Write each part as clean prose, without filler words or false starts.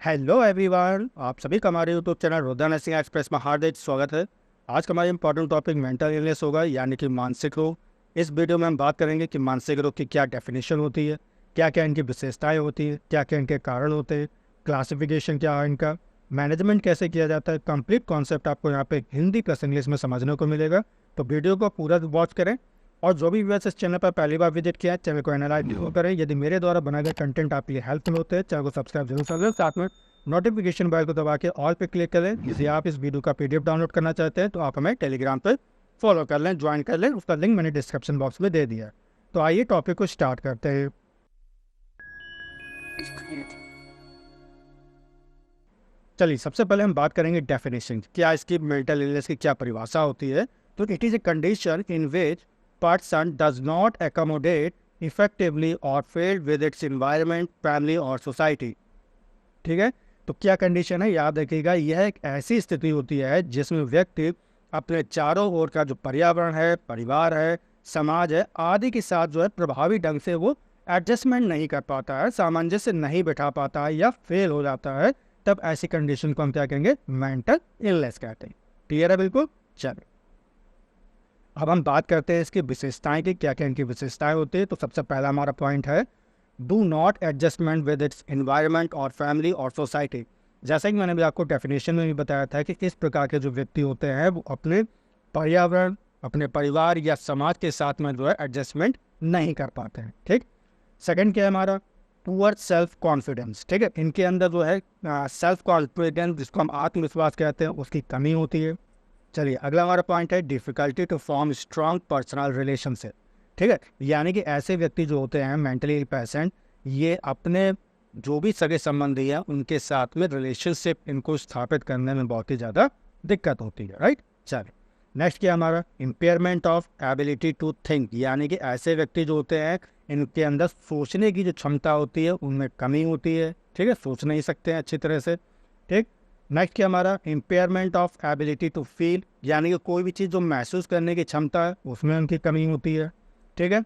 Hello everyone, आप सभी का हमारे यूट्यूब चैनल रोदा नर्सिंग एक्सप्रेस में हार्दिक स्वागत है। आज का हमारा इंपॉर्टेंट टॉपिक मेंटल इलनेस होगा, यानी कि मानसिक रोग। इस वीडियो में हम बात करेंगे कि मानसिक रोग की क्या डेफिनेशन होती है, क्या क्या इनकी विशेषताएं होती है, क्या क्या इनके कारण होते हैं, क्लासिफिकेशन क्या है इनका, मैनेजमेंट कैसे किया जाता है। कंप्लीट कॉन्सेप्ट आपको यहाँ पे हिंदी प्लस इंग्लिश में समझने को मिलेगा, तो वीडियो को पूरा वॉच करें। और जो भी व्यूअर्स इस चैनल पर पहली बार विजिट किया है, चैनल को एनालाइज जरूर करें। यदि मेरे द्वारा बनाए गए कंटेंट आपके लिए हेल्पफुल होते हैं, चैनल को सब्सक्राइब जरूर कर लें, साथ में नोटिफिकेशन बेल को दबा के ऑल पे क्लिक कर लें। यदि आप इस वीडियो का पीडीएफ डाउनलोड करना चाहते हैं तो आप हमें टेलीग्राम पे फॉलो कर लें, ज्वाइन कर लें। उसका लिंक मैंने डिस्क्रिप्शन बॉक्स में दे दिया है। तो आइए टॉपिक को स्टार्ट करते हैं। चलिए, सबसे पहले हम बात करेंगे डेफिनेशन, क्या इसकी मेंटल इलनेस की क्या परिभाषा होती है। तो it is a condition in which person does not accommodate effectively और fail with its environment, family और सोसाइटी। ठीक है, तो क्या कंडीशन है, याद रखिएगा। यह एक ऐसी स्थिति होती है जिसमें व्यक्ति अपने चारों ओर का जो पर्यावरण है, परिवार है, समाज है आदि के साथ जो है प्रभावी ढंग से वो एडजस्टमेंट नहीं कर पाता है, सामंजस्य नहीं बैठा पाता है या फेल हो जाता है। तब ऐसी कंडीशन को हम क्या कहेंगे, मेंटल इलनेस कहते हैं। क्लियर है बिल्कुल। चलिए, अब हम बात करते हैं इसकी विशेषताएं की, क्या क्या इनकी विशेषताएं होती है। तो सबसे पहला हमारा पॉइंट है, do not adjustment with its environment और फैमिली और सोसाइटी। जैसा कि मैंने भी आपको डेफिनेशन में भी बताया था कि किस प्रकार के जो व्यक्ति होते हैं वो अपने पर्यावरण, अपने परिवार या समाज के साथ में जो है एडजस्टमेंट नहीं कर पाते हैं। ठीक। सेकंड क्या है हमारा, पुअर सेल्फ कॉन्फिडेंस। ठीक है, इनके अंदर जो है सेल्फ कॉन्फिडेंस, जिसको हम आत्मविश्वास कहते हैं, उसकी कमी होती है। चलिए, अगला हमारा पॉइंट है, difficulty to form strong personal relationship. ठीक है, यानी कि ऐसे व्यक्ति जो होते हैं मेंटली पेशेंट, ये अपने जो भी सगे संबंधी हैं उनके साथ में रिलेशनशिप इनको स्थापित करने में बहुत ही ज़्यादा दिक्कत होती है। राइट। चलिए, नेक्स्ट क्या हमारा, impairment of ability to think, यानी कि ऐसे व्यक्ति जो होते हैं इनके अंदर सोचने की जो क्षमता होती है उनमें कमी होती है। ठीक है, सोच नहीं सकते हैं अच्छी तरह से। ठीक। नेक्स्ट क्या हमारा, impairment of ability to feel, यानी कि कोई भी चीज़ जो महसूस करने की क्षमता है उसमें उनकी कमी होती है। ठीक है।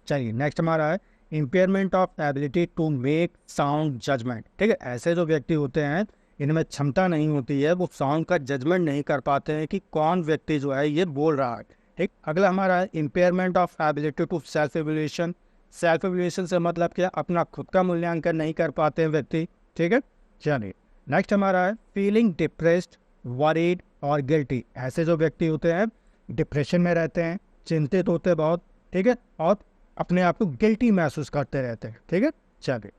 चलिए, नेक्स्ट हमारा है, impairment of ability to make sound judgement. ठीक है, ऐसे जो व्यक्ति होते हैं इनमें क्षमता नहीं होती है, वो साउंड का जजमेंट नहीं कर पाते हैं कि कौन व्यक्ति जो है ये बोल रहा है। ठीक। अगला हमारा है, impairment of ability to self evaluation. Self evaluation से मतलब क्या, अपना खुद का मूल्यांकन नहीं कर पाते हैं व्यक्ति। ठीक है। चलिए, नेक्स्ट हमारा है, फीलिंग डिप्रेस्ड, वरीड और गिल्टी। ऐसे जो व्यक्ति होते हैं डिप्रेशन में रहते हैं, चिंतित होते हैं बहुत। ठीक है, और अपने आप को गिल्टी महसूस करते रहते हैं। ठीक है। चलिए,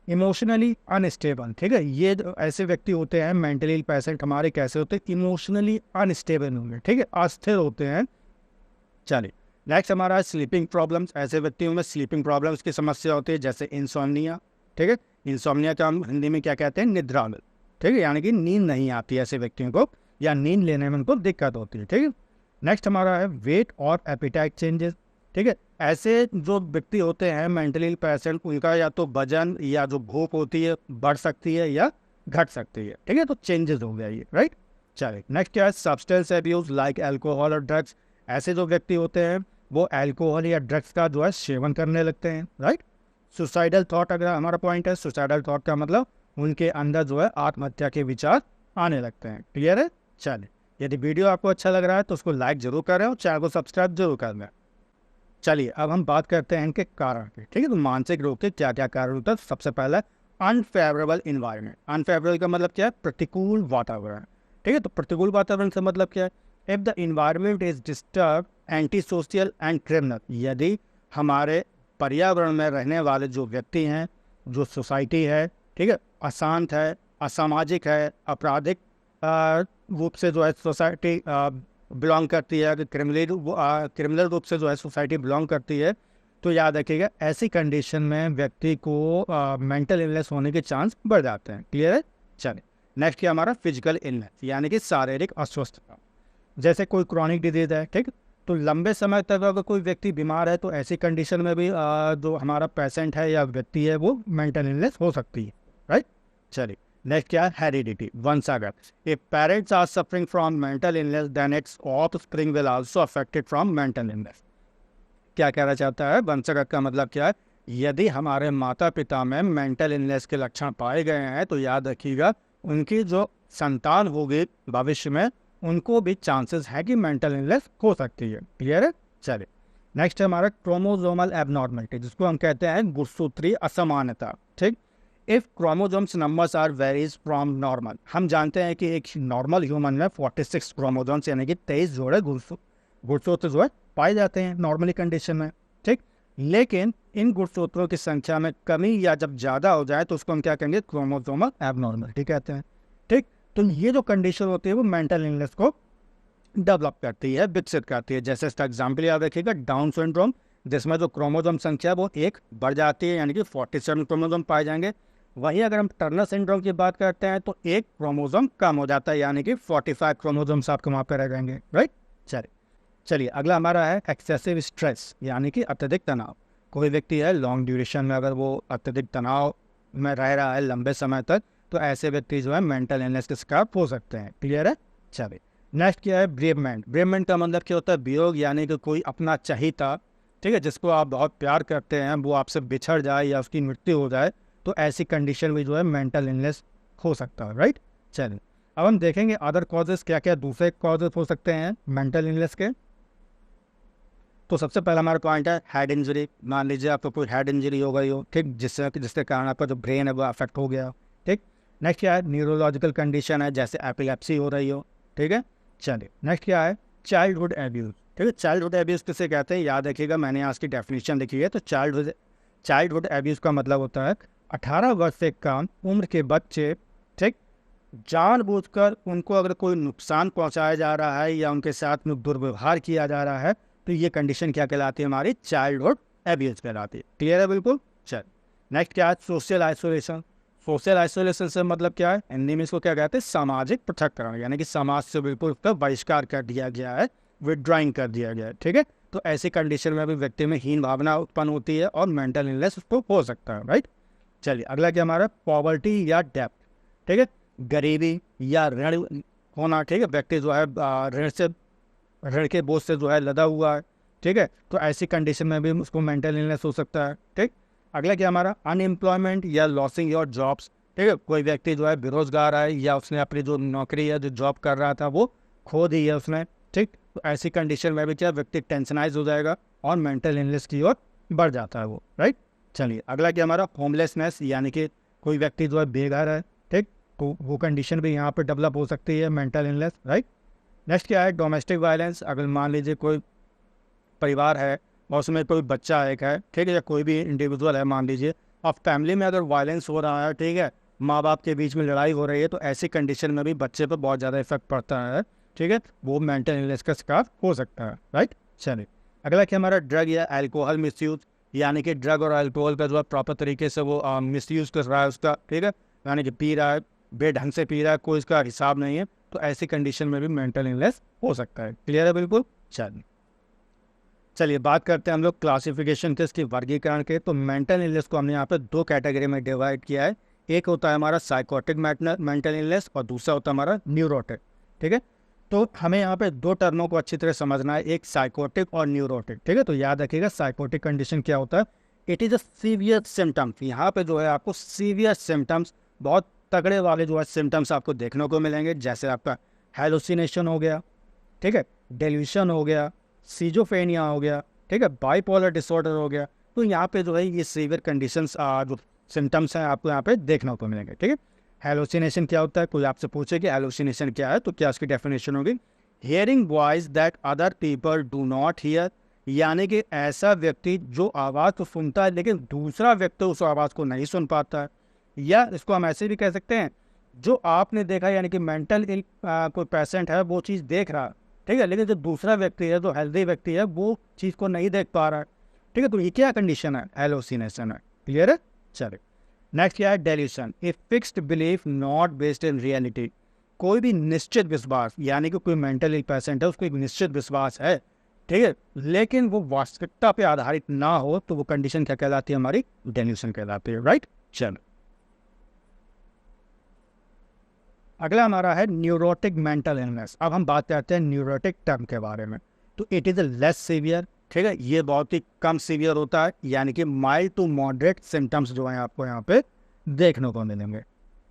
इमोशनली अनस्टेबल। ठीक है, ये ऐसे व्यक्ति होते हैं मेंटली पेशेंट हमारे, कैसे होते हैं, इमोशनली अनस्टेबल होंगे। ठीक है, अस्थिर होते हैं। चलिए, नेक्स्ट हमारा है, स्लीपिंग प्रॉब्लम्स। ऐसे व्यक्तियों में स्लीपिंग प्रॉब्लम्स की समस्या होती है, जैसे इंसोम्निया। ठीक है, इंसोम्निया का हम हिंदी में क्या कहते हैं, निद्रा में। ठीक है, यानी कि नींद नहीं आती है ऐसे व्यक्तियों को, या नींद लेने में उनको दिक्कत होती है। ठीक है। नेक्स्ट हमारा है, वेट और एपिटाइट चेंजेस। ठीक है, ऐसे जो व्यक्ति होते हैं मेंटली पेशेंट, उनका या तो वजन या जो भूख होती है बढ़ सकती है या घट सकती है। ठीक है, तो चेंजेस हो गया ये। राइट। चलिए, नेक्स्ट क्या है, सब्सटेंस एब्यूज लाइक अल्कोहल और ड्रग्स। ऐसे जो व्यक्ति होते हैं वो अल्कोहल या ड्रग्स का जो है सेवन करने लगते हैं। राइट। सुसाइडल थॉट, अगर हमारा पॉइंट है, सुसाइडल थॉट का मतलब उनके अंदर जो है आत्महत्या के विचार आने लगते हैं। क्लियर है। चलिए, यदि वीडियो आपको अच्छा लग रहा है तो उसको लाइक जरूर करें और चैनल को सब्सक्राइब जरूर कर लें। चलिए, अब हम बात करते हैं इनके कारण के। ठीक है, तो मानसिक रोग के क्या क्या कारण होता है। सबसे पहला, अनफेवरेबल इन्वायरमेंट। अनफेवरेबल का मतलब क्या है, प्रतिकूल वातावरण। ठीक है, तो प्रतिकूल वातावरण से मतलब क्या है, if the environment is disturb, anti social and criminal. यदि हमारे पर्यावरण में रहने वाले जो व्यक्ति हैं, जो सोसाइटी है, ठीक है, अशांत है, असामाजिक है, आपराधिक रूप से जो है सोसाइटी बिलोंग करती है, क्रिमिनल रूप से जो है सोसाइटी बिलोंग करती है, तो याद रखिएगा ऐसी कंडीशन में व्यक्ति को मेंटल इलनेस होने के चांस बढ़ जाते हैं। क्लियर है। चलिए, नेक्स्ट क्या हमारा, फिजिकल इलनेस, यानी कि शारीरिक अस्वस्थता। जैसे कोई क्रॉनिक डिजीज है, ठीक, तो लंबे समय तक अगर कोई व्यक्ति बीमार है तो ऐसी कंडीशन में भी जो हमारा पेशेंट है या व्यक्ति है वो मेंटल इलनेस हो सकती है। राइट। चलिए, नेक्स्ट क्या है, हेरिडिटी, वंशागत। If parents are suffering from mental illness then its offspring will also affected from mental illness. क्या कहना चाहता है, वंशागत का मतलब क्या है, यदि हमारे माता पिता में मेंटल इलनेस के लक्षण पाए गए हैं तो याद रखिएगा उनकी जो संतान होगी भविष्य में उनको भी चांसेस है कि मेंटल इलनेस हो सकती है। क्लियर है? चलिए नेक्स्ट है हमारा क्रोमोसोमल एबनॉर्मलिटी, जिसको हम कहते हैं गुणसूत्रीय असमानता। ठीक, if chromosomes numbers are varies from normal, हम जानते हैं कि एक नॉर्मल ह्यूमन में 46 क्रोमोसोम्स यानी कि 23 जोड़े गुणसूत्र जो है पाए जाते हैं नॉर्मली कंडीशन में। ठीक, लेकिन इन गुणसूत्रों की संख्या में कमी या जब ज़्यादा हो जाए तो उसको हम क्या कहेंगे? क्रोमोसोमल एबनॉर्मलिटी कहते हैं। ठीक, तो ये जो कंडीशन होती है वो मेंटल इलनेस को डेवलप करती है, विकसित करती है। जैसे इसका एग्जाम्पल याद रखिएगा डाउन सिंड्रोम, जिसमें जो क्रोमोसोम संख्या वो एक बढ़ जाती है यानी कि 47 क्रोमोसोम पाए जाएंगे। वहीं अगर हम टर्नर सिंड्रोम की बात करते हैं तो एक क्रोमोसोम कम हो जाता है यानी कि 45 क्रोमोसोम्स आपको वहाँ पर रह जाएंगे। राइट, चलिए अगला हमारा है एक्सेसिव स्ट्रेस यानी कि अत्यधिक तनाव। कोई व्यक्ति है लॉन्ग ड्यूरेशन में अगर वो अत्यधिक तनाव में रह रहा है लंबे समय तक तो ऐसे व्यक्ति जो है मेंटल इलनेस के शिकार हो सकते हैं। क्लियर है? चलिए नेक्स्ट क्या है? ब्रेवमेंट। ब्रेवमेंट का मतलब क्या होता है? वियोग, यानी कि कोई अपना चाहिता, ठीक है, जिसको आप बहुत प्यार करते हैं, वो आपसे बिछड़ जाए या उसकी मृत्यु हो जाए तो ऐसी कंडीशन में जो है मेंटल इलनेस हो सकता है। राइट, चलिए अब हम देखेंगे अदर कॉजेज, क्या क्या दूसरे कॉजेज हो सकते हैं मेंटल इलनेस के। तो सबसे पहला हमारा पॉइंट है हेड इंजरी। मान लीजिए आपको कोई हेड इंजरी हो गई हो, ठीक, जिसके कारण आपका जो ब्रेन है वो अफेक्ट हो गया। ठीक, नेक्स्ट क्या है? न्यूरोलॉजिकल कंडीशन है, जैसे एपिलेप्सी हो रही हो। ठीक है, चलिए नेक्स्ट क्या है? Childhood abuse. ठीक है, चाइल्डहुड एब्यूज किसे कहते हैं? याद रखिएगा मैंने आज की डेफिनेशन लिखी है। तो चाइल्डहुड एब्यूज का मतलब होता है 18 वर्ष से कम उम्र के बच्चे, ठीक, जानबूझकर उनको अगर कोई नुकसान पहुंचाया जा रहा है या उनके साथ में दुर्व्यवहार किया जा रहा है तो ये कंडीशन क्या कहलाती है? हमारी चाइल्डहुड एब्यूज कहलाती है। क्लियर है? बिल्कुल। चल नेक्स्ट क्या है? Social isolation. सोशल आइसोलेशन से मतलब क्या है? हिंदी में इसको क्या कहते हैं? सामाजिक पृथक्करण, यानी कि समाज से बिल्कुल उसका बहिष्कार कर दिया गया है, विड्रॉइंग कर दिया गया है। ठीक है, तो ऐसी कंडीशन में भी व्यक्ति में हीन भावना उत्पन्न होती है और मेंटल इलनेस उसको हो सकता है। राइट, चलिए अगला क्या हमारा? पॉवर्टी या डेप्थ। ठीक है, गरीबी या ऋण होना। ठीक है, व्यक्ति जो है ऋण के बोझ से जो है लदा हुआ है। ठीक है, तो ऐसी कंडीशन में भी उसको मेंटल इलनेस हो सकता है। ठीक, अगला क्या हमारा? अनएम्प्लॉयमेंट या लॉसिंग योर जॉब्स। ठीक है, कोई व्यक्ति जो है बेरोजगार है या उसने अपनी जो नौकरी है, जो जॉब कर रहा था वो खो दी है उसने। ठीक, तो ऐसी कंडीशन में भी क्या व्यक्ति टेंशनाइज हो जाएगा और मेंटल इलनेस की ओर बढ़ जाता है वो। राइट, चलिए अगला क्या हमारा? होमलेसनेस, यानी कि कोई व्यक्ति जो है बेघर है। ठीक, तो वो कंडीशन भी यहाँ पर डेवलप हो सकती है, मेंटल इलनेस। राइट, नेक्स्ट क्या है? Domestic violence. अगर मान लीजिए कोई परिवार है और उसमें कोई बच्चा एक है, ठीक है, या कोई भी इंडिविजुअल है मान लीजिए, और फैमिली में अगर वायलेंस हो रहा है, ठीक है, माँ बाप के बीच में लड़ाई हो रही है, तो ऐसी कंडीशन में भी बच्चे पर बहुत ज़्यादा इफेक्ट पड़ता है। ठीक है, वो मेंटल इलनेस का शिकार हो सकता है। राइट, चलिए अगला क्या हमारा? ड्रग या अल्कोहल मिसयूज, यानी कि ड्रग और अल्कोहल का जो है प्रॉपर तरीके से वो मिसयूज कर रहा है उसका। ठीक है, यानी कि पी रहा है, बेढंग से पी रहा है, कोई इसका हिसाब नहीं है, तो ऐसी कंडीशन में भी मेंटल इलनेस हो सकता है। क्लियर है? बिल्कुल। चलिए बात करते हैं हम लोग क्लासिफिकेशन के, इसके वर्गीकरण के। तो मेंटल इलनेस को हमने यहाँ पे दो कैटेगरी में डिवाइड किया है। एक होता है हमारा साइकोटिक मेंटल इलनेस और दूसरा होता है हमारा न्यूरोटिक। ठीक है, तो हमें यहाँ पे दो टर्मों को अच्छी तरह समझना है, एक साइकोटिक और न्यूरोटिक। ठीक है, तो याद रखिएगा साइकोटिक कंडीशन क्या होता है? It is a severe symptoms. यहाँ पे जो है आपको सीवियर सिम्टम्स, बहुत तगड़े वाले जो है सिम्टम्स आपको देखने को मिलेंगे, जैसे आपका हेलुसिनेशन हो गया, ठीक है, डेल्यूशन हो गया, सीजोफेनिया हो गया, ठीक है, बाइपोलर डिसऑर्डर हो गया। तो यहाँ पे जो है ये सीवियर कंडीशंस जो सिम्टम्स हैं आपको यहाँ पे देखने को मिलेंगे। ठीक है, हेलुसिनेशन क्या होता है? कोई आपसे पूछे कि हेलुसिनेशन क्या है, तो क्या उसकी डेफिनेशन होगी? Hearing voice that other people do not here, यानी कि ऐसा व्यक्ति जो आवाज़ तो सुनता है लेकिन दूसरा व्यक्ति उस आवाज़ को नहीं सुन पाता है। या इसको हम ऐसे भी कह सकते हैं, जो आपने देखा, यानी कि मेंटल कोई पेशेंट है वो चीज़ देख रहा है, ठीक है, लेकिन जो दूसरा व्यक्ति है, जो हेल्दी व्यक्ति है, वो चीज़ को नहीं देख पा रहा है। ठीक है, तो ये क्या कंडीशन है? हेलुसिनेशन है। क्लियर है? चलिए नेक्स्ट क्या है? Dilution. A fixed belief not based in reality. कोई भी निश्चित विश्वास, यानी कि कोई मेंटली पेशेंट है उसको एक निश्चित विश्वास है, ठीक है, लेकिन वो वास्तविकता पे आधारित ना हो, तो वो कंडीशन क्या कहलाती है? हमारी डेल्यूशन कहलाती है। राइट, चलो अगला हमारा है न्यूरोटिक मेंटल इलनेस। अब हम बात करते हैं न्यूरोटिक टर्म के बारे में। तो it is a less severe, ठीक है, ये बहुत ही कम सीवियर होता है, यानी कि माइल्ड टू मॉडरेट सिम्टम्स जो हैं आपको यहाँ पे देखने को मिलेंगे।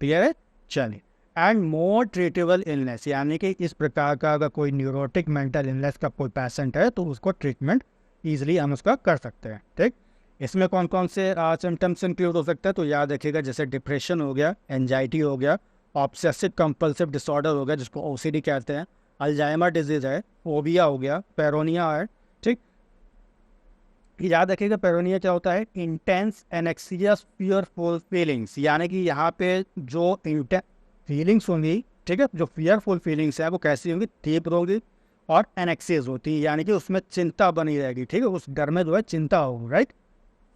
क्लियर है? चलिए, एंड मोर ट्रीटेबल इलनेस, यानी कि इस प्रकार का अगर कोई न्यूरोटिक मेंटल इलनेस का कोई पेशेंट है तो उसको ट्रीटमेंट ईजिली हम उसका कर सकते हैं। ठीक, इसमें कौन कौन से सिम्टम्स इंक्लूड हो सकते हैं, तो याद रखिएगा जैसे डिप्रेशन हो गया, एंजाइटी हो गया, ऑब्सेसिव कंपल्सिव डिसऑर्डर हो गया जिसको ओसीडी कहते हैं, अल्जाइमर डिजीज है, फोबिया हो गया, पेरोनिया है। ठीक, याद रखिएगा पेरोनिया क्या होता है, इंटेंस एनेक्सियस फियरफुल फीलिंग्स, यानी कि यहाँ पे जो फीलिंग्स होंगी, ठीक है, जो फियरफुल फीलिंग्स है वो कैसी होंगी, तीव्र होगी और एनेक्सियस होती है, यानी कि उसमें चिंता बनी रहेगी। ठीक है, उस डर में जो है चिंता होगी। राइट,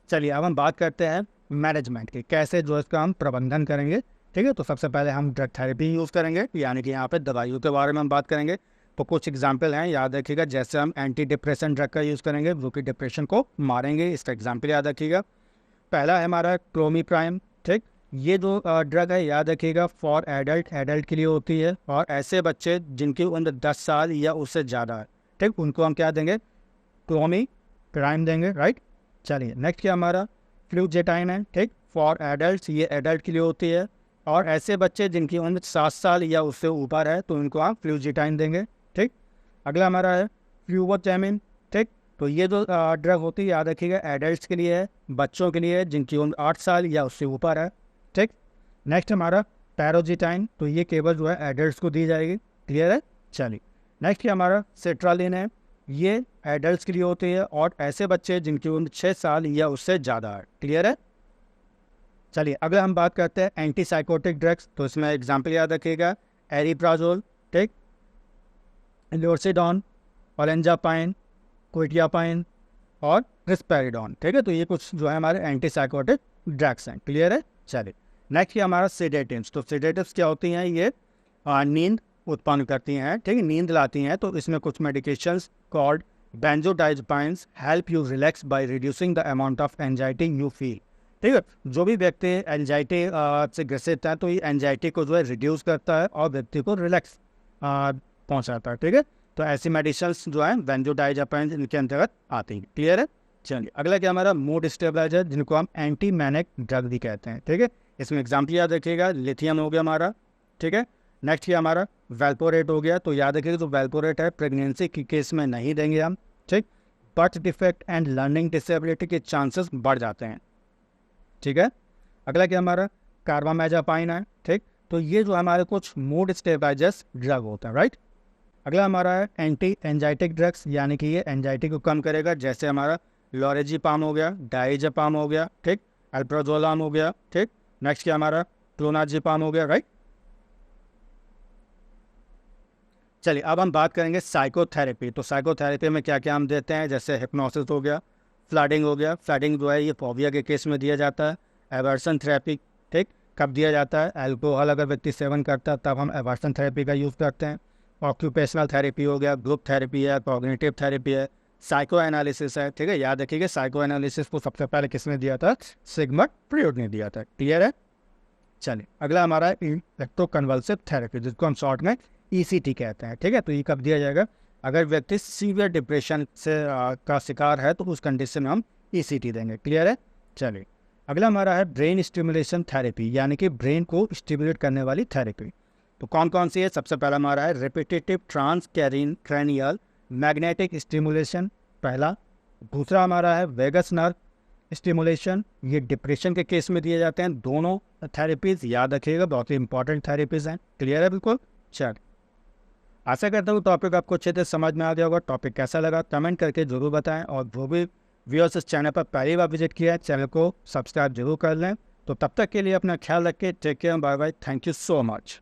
चलिए अब हम बात करते हैं मैनेजमेंट की, कैसे जो इसका हम प्रबंधन करेंगे। ठीक है, तो सबसे पहले हम ड्रग थेरेपी यूज़ करेंगे, यानी कि यहाँ पे दवाइयों के बारे में हम बात करेंगे। तो कुछ एग्जाम्पल हैं, याद रखिएगा, जैसे हम एंटी डिप्रेशन ड्रग का यूज़ करेंगे जो कि डिप्रेशन को मारेंगे, इसका एग्जाम्पल याद रखिएगा। पहला है हमारा क्लोमिप्राइम। ठीक, ये जो ड्रग है याद रखिएगा फॉर एडल्ट के लिए होती है, और ऐसे बच्चे जिनकी उम्र 10 साल या उससे ज़्यादा है, ठीक, उनको हम क्या देंगे, क्लोमिप्राइम देंगे। राइट, चलिए नेक्स्ट क्या हमारा फ्लूजेटाइन है। ठीक, फॉर एडल्ट, ये एडल्ट के लिए होती है, और ऐसे बच्चे जिनकी उम्र 7 साल या उससे ऊपर है तो इनको आप फ्लूजेटाइन देंगे। ठीक, अगला हमारा है फ्लूवोटामिन। ठीक, तो ये जो ड्रग होती है याद रखिएगा एडल्ट्स के लिए है, बच्चों के लिए है जिनकी उम्र 8 साल या उससे ऊपर है। ठीक, नेक्स्ट हमारा पैरोजिटाइन, तो ये केवल जो है एडल्ट्स को दी जाएगी। क्लियर है? चलिए नेक्स्ट हमारा सेट्रालिन है, ये एडल्ट्स के लिए होती है और ऐसे बच्चे जिनकी उम्र 6 साल या उससे ज़्यादा है। क्लियर है? चलिए अगला हम बात करते हैं एंटी साइकोटिक ड्रग्स, तो इसमें एग्जाम्पल याद रखिएगा एरिप्राजोल, ठीक, लोर्सिडॉन, ओलेंजापाइन, क्विटियापाइन और रिस्पेरिडॉन। ठीक है, तो ये कुछ जो है हमारे एंटी साइकोटिक ड्रग्स हैं। क्लियर है? चलिए नेक्स्ट ये हमारा सेडेटिव्स, तो सेडेटिव्स क्या होती हैं, ये नींद उत्पन्न करती हैं, ठीक है, नींद लाती हैं। तो इसमें कुछ medications called benzodiazepines help you relax by reducing the amount of anxiety you feel. ठीक है, जो भी व्यक्ति एंजाइटी से ग्रसित है तो ये एंजाइटी को जो है रिड्यूस करता है और व्यक्ति को रिलैक्स पहुंचाता है। ठीक है, तो ऐसी मेडिसिन्स जो है बेंजोडाइज़ेपाइन्स इनके अंतर्गत आती हैं। क्लियर है? चलिए अगला क्या हमारा मूड स्टेबलाइजर, जिनको हम एंटी मैनिक ड्रग भी कहते हैं। ठीक है, इसमें एग्जाम्पल याद रखिएगा लिथियम हो गया हमारा। ठीक है, नेक्स्ट ये हमारा वेल्पोरेट हो गया, तो याद रखिएगा जो वेल्पोरेट है प्रेगनेंसी के केस में नहीं देंगे हम। ठीक, birth defect and learning disability के चांसेस बढ़ जाते हैं। ठीक है, अगला क्या हमारा कार्बामेजापाइन है। ठीक, तो ये जो हमारे कुछ मूड स्टेबलाइजर्स ड्रग होता है। राइट, अगला हमारा है एंटी एंजाइटिक ड्रग्स, यानी कि ये एंजाइटी को कम करेगा, जैसे हमारा लोरेजिपाम हो गया, डाइजेपाम हो गया, ठीक, अल्प्राजोलाम हो गया। ठीक, नेक्स्ट क्या हमारा क्लोनाजिपाम हो गया। राइट, चलिए अब हम बात करेंगे साइकोथेरेपी। तो साइकोथेरेपी में क्या क्या हम देते हैं, जैसे हिप्नोसिस हो गया, फ्लडिंग हो गया। फ्लडिंग जो है ये फोबिया के केस में दिया जाता है। एवर्सन थेरेपी, ठीक, कब दिया जाता है, अल्कोहल अगर व्यक्ति सेवन करता है तब हम एवर्सन थेरेपी का यूज़ करते हैं। ऑक्यूपेशनल थेरेपी हो गया, ग्रुप थेरेपी है, कॉग्निटिव थेरेपी है, साइको एनालिसिस है। ठीक है, याद रखिएगा साइको एनालिसिस को सबसे पहले किसने दिया था, सिगमंड फ्रॉइड ने दिया था। क्लियर है? चलिए अगला हमारा इलेक्ट्रोकन्वल्सिव थेरेपी, जिसको हम शॉर्ट में ECT कहते हैं। ठीक है, तो ये कब दिया जाएगा, अगर व्यक्ति सीवियर डिप्रेशन से का शिकार है तो उस कंडीशन में हम ECT देंगे। क्लियर है? चलिए अगला हमारा है ब्रेन स्टिमुलेशन थेरेपी, यानी कि ब्रेन को स्टिमुलेट करने वाली थेरेपी। तो कौन कौन सी है, सबसे पहला हमारा है repetitive transcranial magnetic stimulation, पहला। दूसरा हमारा है वेगस नर्व स्टिमुलेशन, ये डिप्रेशन के केस में दिए जाते हैं। दोनों थेरेपीज याद रखिएगा, बहुत ही इंपॉर्टेंट थेरेपीज हैं। क्लियर है? बिल्कुल। चल, आशा करता हूँ टॉपिक आपको अच्छे से समझ में आ गया होगा। टॉपिक कैसा लगा कमेंट करके जरूर बताएं, और जो भी व्यूअर्स इस चैनल पर पहली बार विजिट किया है चैनल को सब्सक्राइब जरूर कर लें। तो तब तक के लिए अपना ख्याल रखें। Take care, bye bye, thank you so much.